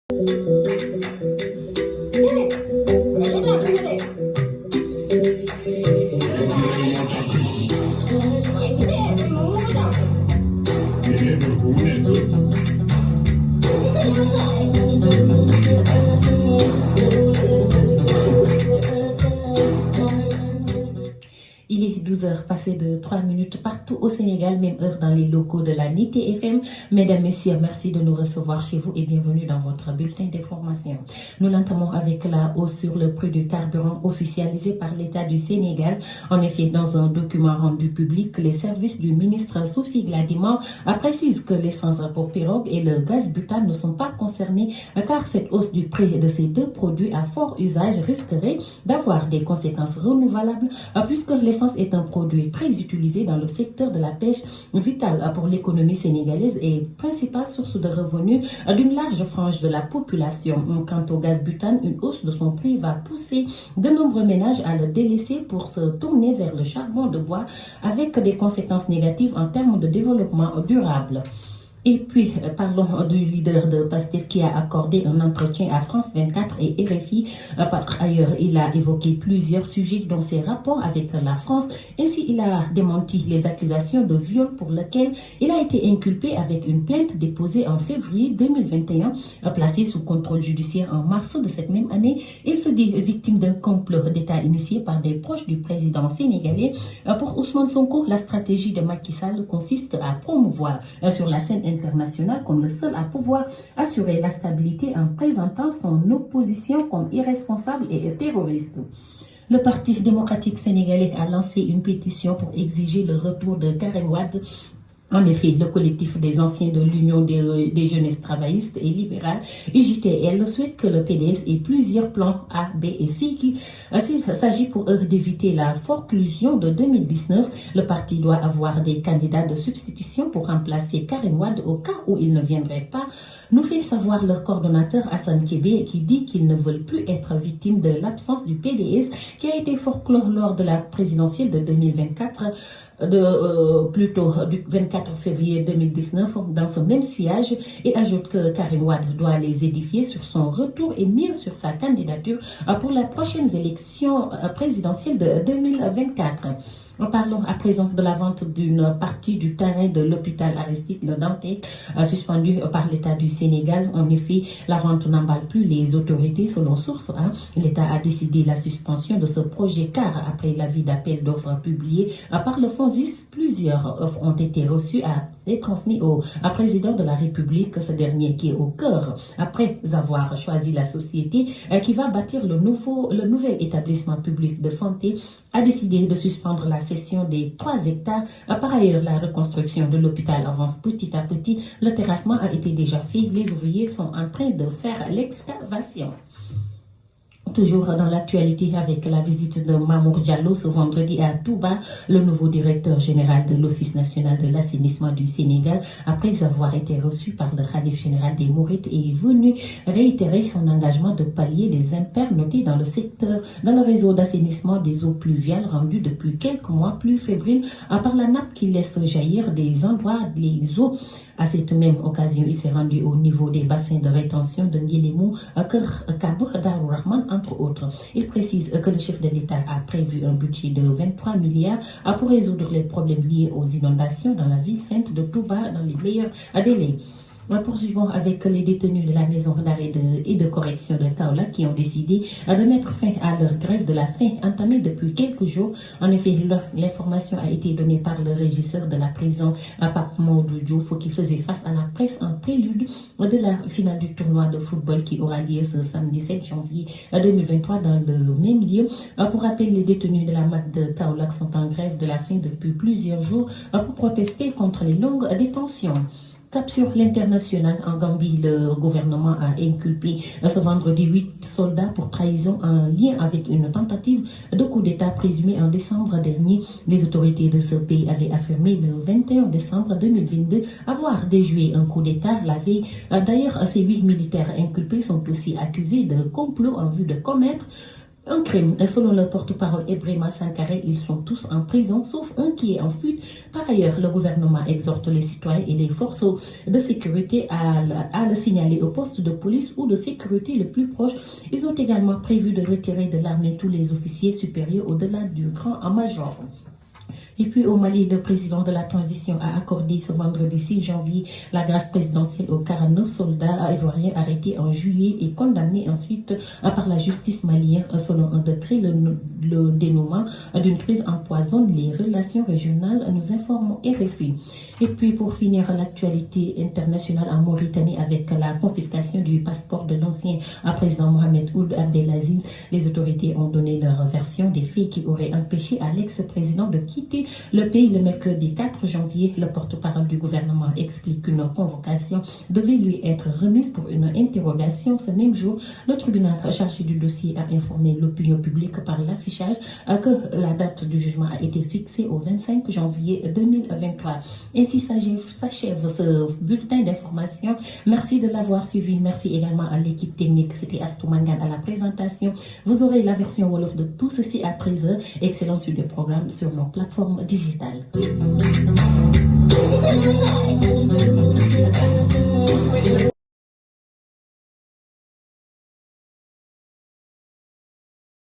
Il est 12h passé de 3 minutes partout au Sénégal, même heure dans les locaux de la Nité FM. Mesdames, Messieurs, merci de nous recevoir chez vous et bienvenue dans votre bulletin d'information. Nous l'entamons avec la hausse sur le prix du carburant officialisé par l'État du Sénégal. En effet, dans un document rendu public, les services du ministre Sophie Gladima précisent que l'essence pour pirogue et le gaz butane ne sont pas concernés car cette hausse du prix de ces deux produits à fort usage risquerait d'avoir des conséquences renouvelables puisque l'essence est un produit très utilisé dans le secteur de la pêche, vital pour l'économie sénégalaise et principale source de revenus d'une large frange de la population. Quant au gaz butane, une hausse de son prix va pousser de nombreux ménages à le délaisser pour se tourner vers le charbon de bois avec des conséquences négatives en termes de développement durable. Et puis, parlons du leader de PASTEF qui a accordé un entretien à France 24 et RFI. Par ailleurs, il a évoqué plusieurs sujets dont ses rapports avec la France. Ainsi, il a démenti les accusations de viol pour lesquelles il a été inculpé avec une plainte déposée en février 2021, placée sous contrôle judiciaire en mars de cette même année. Il se dit victime d'un complot d'État initié par des proches du président sénégalais. Pour Ousmane Sonko, la stratégie de Macky Sall consiste à promouvoir sur la scène international comme le seul à pouvoir assurer la stabilité en présentant son opposition comme irresponsable et terroriste. Le Parti démocratique sénégalais a lancé une pétition pour exiger le retour de Karim Wade. En effet, le collectif des anciens de l'Union des jeunesses travaillistes et libérales, UJTL, souhaite que le PDS ait plusieurs plans A, B et C. S'il s'agit pour eux d'éviter la forclusion de 2019, le parti doit avoir des candidats de substitution pour remplacer Karim Wade au cas où il ne viendrait pas, nous fait savoir leur coordonnateur Hassan Kébé qui dit qu'ils ne veulent plus être victimes de l'absence du PDS qui a été forclos lors de la présidentielle de 2024. Plutôt du 24 février 2019 dans ce même sillage et ajoute que Karim Wade doit les édifier sur son retour et mieux sur sa candidature pour les prochaines élections présidentielles de 2024. Parlons à présent de la vente d'une partie du terrain de l'hôpital Aristide Le Dantec, suspendu par l'État du Sénégal. En effet, la vente n'emballe plus les autorités. Selon source, l'État a décidé la suspension de ce projet car après l'avis d'appel d'offres publié par le FONSIS, plusieurs offres ont été reçues et transmises au président de la République, ce dernier qui est au cœur, après avoir choisi la société qui va bâtir le nouvel établissement public de santé, a décidé de suspendre la cession des 3 hectares. Par ailleurs, la reconstruction de l'hôpital avance petit à petit. Le terrassement a été déjà fait. Les ouvriers sont en train de faire l'excavation. Toujours dans l'actualité avec la visite de Mamour Diallo ce vendredi à Touba, le nouveau directeur général de l'Office national de l'assainissement du Sénégal, après avoir été reçu par le khalife général des Mourides, est venu réitérer son engagement de pallier les impairs notés dans le secteur, dans le réseau d'assainissement des eaux pluviales rendu depuis quelques mois plus fébrile par la nappe qui laisse jaillir des endroits les eaux. À cette même occasion, il s'est rendu au niveau des bassins de rétention de Nguélémou, Kabo, Darou Rahman, entre autres. Il précise que le chef de l'État a prévu un budget de 23 milliards pour résoudre les problèmes liés aux inondations dans la ville sainte de Touba dans les meilleurs délais. Nous poursuivons avec les détenus de la maison d'arrêt et de correction de Kaolack qui ont décidé de mettre fin à leur grève de la faim entamée depuis quelques jours. En effet, l'information a été donnée par le régisseur de la prison, Pape Maudou Diouf, qui faisait face à la presse en prélude de la finale du tournoi de football qui aura lieu ce samedi 7 janvier 2023 dans le même lieu. Pour rappel, les détenus de la MAC de Kaolack sont en grève de la faim depuis plusieurs jours pour protester contre les longues détentions. Cap sur l'international, en Gambie, le gouvernement a inculpé ce vendredi 8 soldats pour trahison en lien avec une tentative de coup d'État présumée en décembre dernier. Les autorités de ce pays avaient affirmé le 21 décembre 2022 avoir déjoué un coup d'État la veille. D'ailleurs, ces 8 militaires inculpés sont aussi accusés de complot en vue de commettre Un crime. Selon le porte-parole Ibrahima Sankaré, ils sont tous en prison, sauf un qui est en fuite. Par ailleurs, le gouvernement exhorte les citoyens et les forces de sécurité à le signaler au poste de police ou de sécurité le plus proche. Ils ont également prévu de retirer de l'armée tous les officiers supérieurs au-delà du grand major. Et puis au Mali, le président de la transition a accordé ce vendredi 6 janvier la grâce présidentielle aux 49 soldats ivoiriens arrêtés en juillet et condamnés ensuite par la justice malienne. Selon un décret, le dénouement d'une crise empoisonne les relations régionales, nous informons RFI. Et puis pour finir, l'actualité internationale en Mauritanie avec la confiscation du passeport de l'ancien président Mohamed Ould Abdelaziz. Les autorités ont donné leur version des faits qui auraient empêché à l'ex-président de quitter le pays le mercredi 4 janvier. Le porte-parole du gouvernement explique qu'une convocation devait lui être remise pour une interrogation. Ce même jour, le tribunal chargé du dossier a informé l'opinion publique par l'affichage que la date du jugement a été fixée au 25 janvier 2023. Ainsi s'achève ce bulletin d'information. Merci de l'avoir suivi. Merci également à l'équipe technique. C'était Astou Mangan à la présentation. Vous aurez la version Wolof de tout ceci à 13h. Excellente suite des programmes sur nos plateformes digitales.